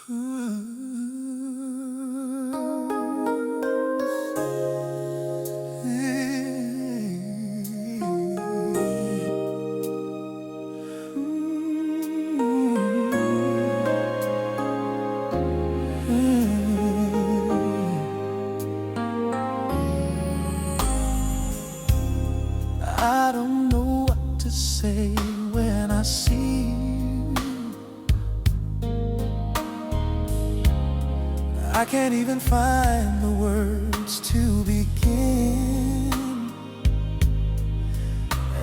I don't know what to say when I see you. I can't even find the words to begin.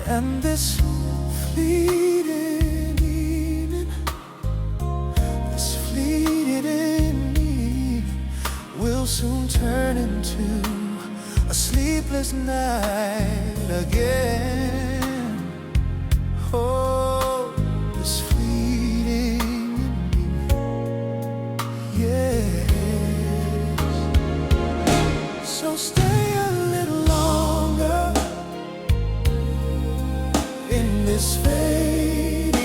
And this fleeting evening, this fleeting evening will soon turn into a sleepless night again. Oh, this fleeting evening, yes. So stay a little longer in this fading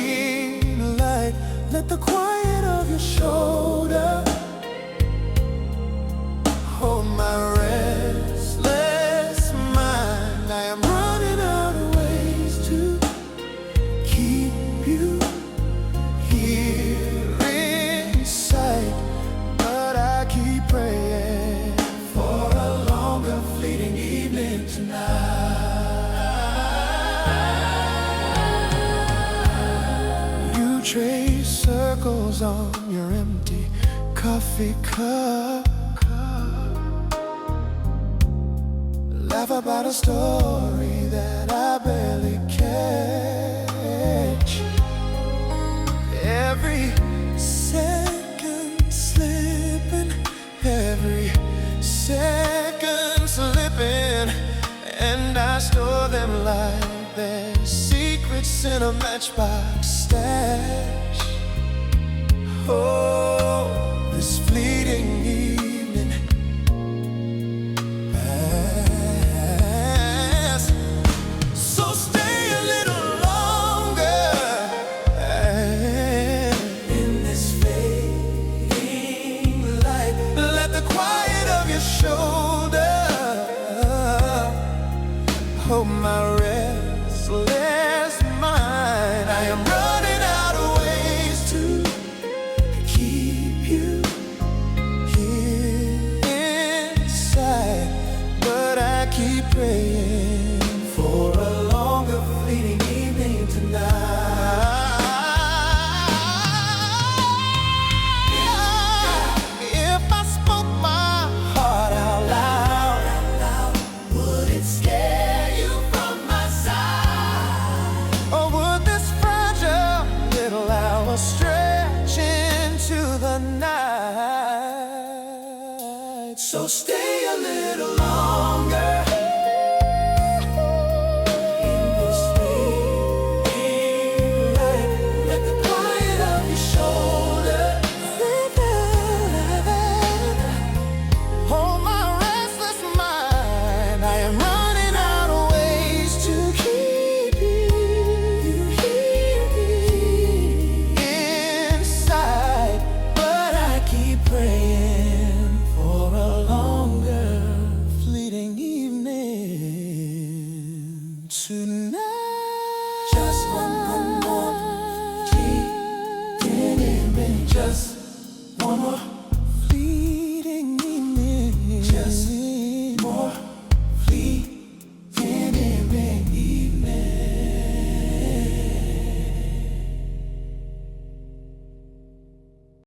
light. Let the quiet of your shoulder hold my restless mind. I am running out of ways to keep you here inside, but I keep praying for a longer fleeting evening tonight. You trace circles on your empty coffee cup, laugh about a story that I barely catch. Every second slipping, every second slipping, and I store them like their secrets in a matchbox stash. Oh, this fleeting evening pass. So stay a little longer in this fading light. Let the quiet of your shoulder hold my restless mind. I am running out of ways to keep you here inside, but I keep praying for a longer fleeting evening tonight. If I spoke my heart out loud, would it scare you from my side? Or would this fragile little hour stretch into the night? So stay a little longer in this fleeting light. Let the quiet of your shoulder hold my restless mind. I am running out of ways to keep you here inside, but I keep praying for a longer fleeting evening tonight. Just one more fleeting evening, just one more